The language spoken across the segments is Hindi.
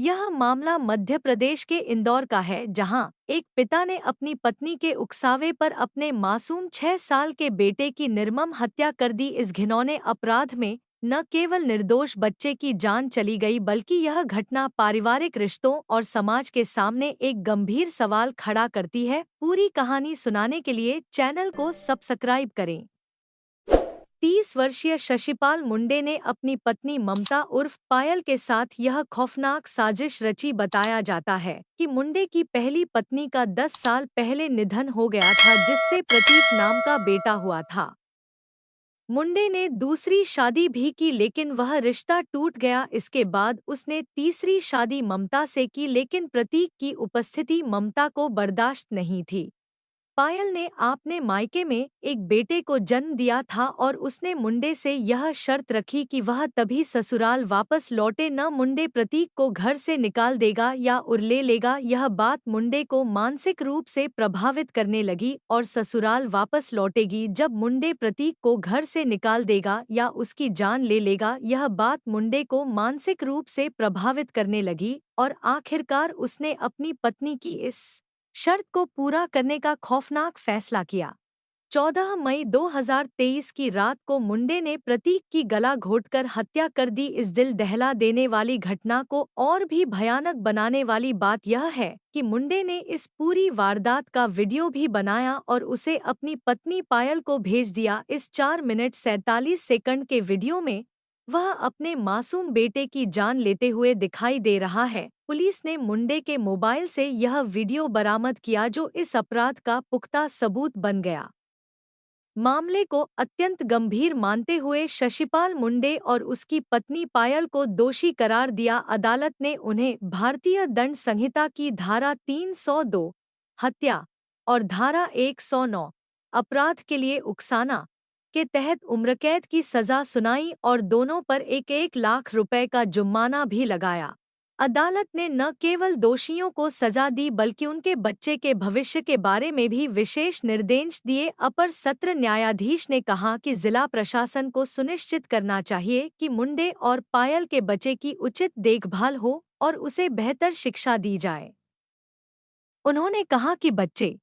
यह मामला मध्य प्रदेश के इंदौर का है, जहां एक पिता ने अपनी पत्नी के उकसावे पर अपने मासूम 6 साल के बेटे की निर्मम हत्या कर दी। इस घिनौने अपराध में न केवल निर्दोष बच्चे की जान चली गई, बल्कि यह घटना पारिवारिक रिश्तों और समाज के सामने एक गंभीर सवाल खड़ा करती है। पूरी कहानी सुनाने के लिए चैनल को सब्सक्राइब करें। 30 वर्षीय शशिपाल मुंडे ने अपनी पत्नी ममता उर्फ पायल के साथ यह खौफनाक साजिश रची। बताया जाता है कि मुंडे की पहली पत्नी का 10 साल पहले निधन हो गया था, जिससे प्रतीक नाम का बेटा हुआ था। मुंडे ने दूसरी शादी भी की, लेकिन वह रिश्ता टूट गया। इसके बाद उसने तीसरी शादी ममता से की, लेकिन प्रतीक की उपस्थिति ममता को बर्दाश्त नहीं थी। पायल ने आपने मायके में एक बेटे को जन्म दिया था और उसने मुंडे से यह शर्त रखी कि वह तभी ससुराल वापस लौटे, न मुंडे प्रतीक को घर से निकाल देगा या उरले लेगा। यह बात मुंडे को मानसिक रूप से प्रभावित करने लगी और ससुराल वापस लौटेगी जब मुंडे प्रतीक को घर से निकाल देगा या उसकी जान ले लेगा। यह बात मुंडे को मानसिक रूप से प्रभावित करने लगी और आखिरकार उसने अपनी पत्नी की इस शर्त को पूरा करने का खौफनाक फैसला किया। 14 मई 2023 की रात को मुंडे ने प्रतीक की गला घोंटकर हत्या कर दी। इस दिल दहला देने वाली घटना को और भी भयानक बनाने वाली बात यह है कि मुंडे ने इस पूरी वारदात का वीडियो भी बनाया और उसे अपनी पत्नी पायल को भेज दिया। इस 4 मिनट 47 सेकंड के वीडियो में वह अपने मासूम बेटे की जान लेते हुए दिखाई दे रहा है। पुलिस ने मुंडे के मोबाइल से यह वीडियो बरामद किया, जो इस अपराध का पुख्ता सबूत बन गया। मामले को अत्यंत गंभीर मानते हुए शशिपाल मुंडे और उसकी पत्नी पायल को दोषी करार दिया। अदालत ने उन्हें भारतीय दंड संहिता की धारा 302 हत्या और धारा 109 अपराध के लिए उकसाना के तहत उम्रकैद की सजा सुनाई और दोनों पर 1-1 लाख रुपए का जुर्माना भी लगाया। अदालत ने न केवल दोषियों को सजा दी, बल्कि उनके बच्चे के भविष्य के बारे में भी विशेष निर्देश दिए। अपर सत्र न्यायाधीश ने कहा कि जिला प्रशासन को सुनिश्चित करना चाहिए कि मुंडे और पायल के बच्चे की उचित देखभाल हो और उसे बेहतर शिक्षा दी जाए। उन्होंने कहा कि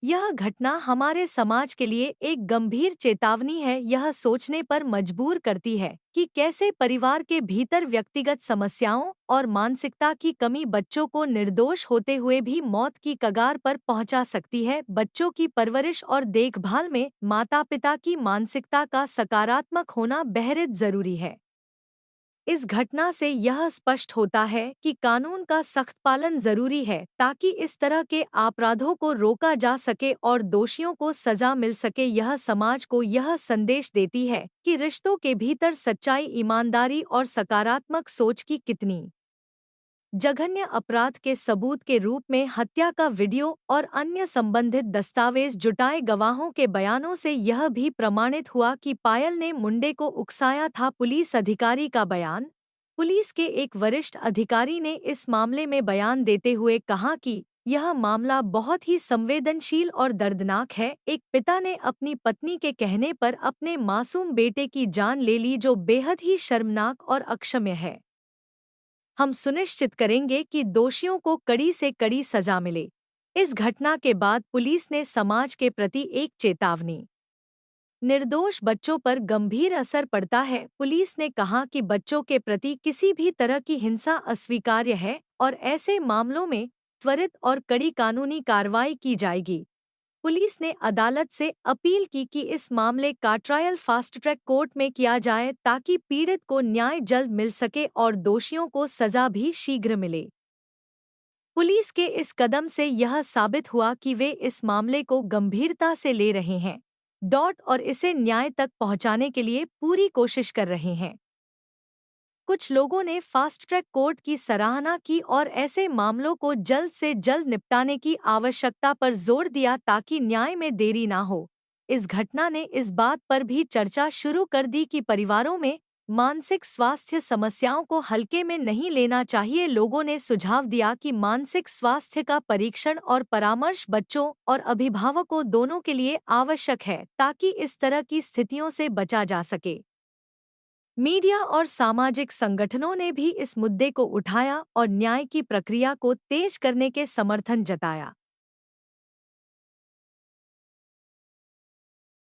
यह घटना हमारे समाज के लिए एक गंभीर चेतावनी है। यह सोचने पर मजबूर करती है कि कैसे परिवार के भीतर व्यक्तिगत समस्याओं और मानसिकता की कमी बच्चों को निर्दोष होते हुए भी मौत की कगार पर पहुंचा सकती है। बच्चों की परवरिश और देखभाल में माता-पिता की मानसिकता का सकारात्मक होना बेहद जरूरी है। इस घटना से यह स्पष्ट होता है कि कानून का सख्त पालन जरूरी है, ताकि इस तरह के अपराधों को रोका जा सके और दोषियों को सजा मिल सके। यह समाज को यह संदेश देती है कि रिश्तों के भीतर सच्चाई, ईमानदारी और सकारात्मक सोच की कितनी जघन्य अपराध के सबूत के रूप में हत्या का वीडियो और अन्य संबंधित दस्तावेज जुटाए। गवाहों के बयानों से यह भी प्रमाणित हुआ कि पायल ने मुंडे को उकसाया था। पुलिस अधिकारी का बयान। पुलिस के एक वरिष्ठ अधिकारी ने इस मामले में बयान देते हुए कहा कि यह मामला बहुत ही संवेदनशील और दर्दनाक है। एक पिता ने अपनी पत्नी के कहने पर अपने मासूम बेटे की जान ले ली, जो बेहद ही शर्मनाक और अक्षम्य है। हम सुनिश्चित करेंगे कि दोषियों को कड़ी से कड़ी सजा मिले। इस घटना के बाद पुलिस ने समाज के प्रति एक चेतावनी। निर्दोष बच्चों पर गंभीर असर पड़ता है। पुलिस ने कहा कि बच्चों के प्रति किसी भी तरह की हिंसा अस्वीकार्य है और ऐसे मामलों में त्वरित और कड़ी कानूनी कार्रवाई की जाएगी। पुलिस ने अदालत से अपील की कि इस मामले का ट्रायल फास्ट ट्रैक कोर्ट में किया जाए, ताकि पीड़ित को न्याय जल्द मिल सके और दोषियों को सजा भी शीघ्र मिले। पुलिस के इस कदम से यह साबित हुआ कि वे इस मामले को गंभीरता से ले रहे हैं और इसे न्याय तक पहुंचाने के लिए पूरी कोशिश कर रहे हैं। कुछ लोगों ने फास्ट ट्रैक कोर्ट की सराहना की और ऐसे मामलों को जल्द से जल्द निपटाने की आवश्यकता पर जोर दिया, ताकि न्याय में देरी ना हो। इस घटना ने इस बात पर भी चर्चा शुरू कर दी कि परिवारों में मानसिक स्वास्थ्य समस्याओं को हल्के में नहीं लेना चाहिए। लोगों ने सुझाव दिया कि मानसिक स्वास्थ्य का परीक्षण और परामर्श बच्चों और अभिभावकों दोनों के लिए आवश्यक है, ताकि इस तरह की स्थितियों से बचा जा सके। मीडिया और सामाजिक संगठनों ने भी इस मुद्दे को उठाया और न्याय की प्रक्रिया को तेज करने के समर्थन जताया।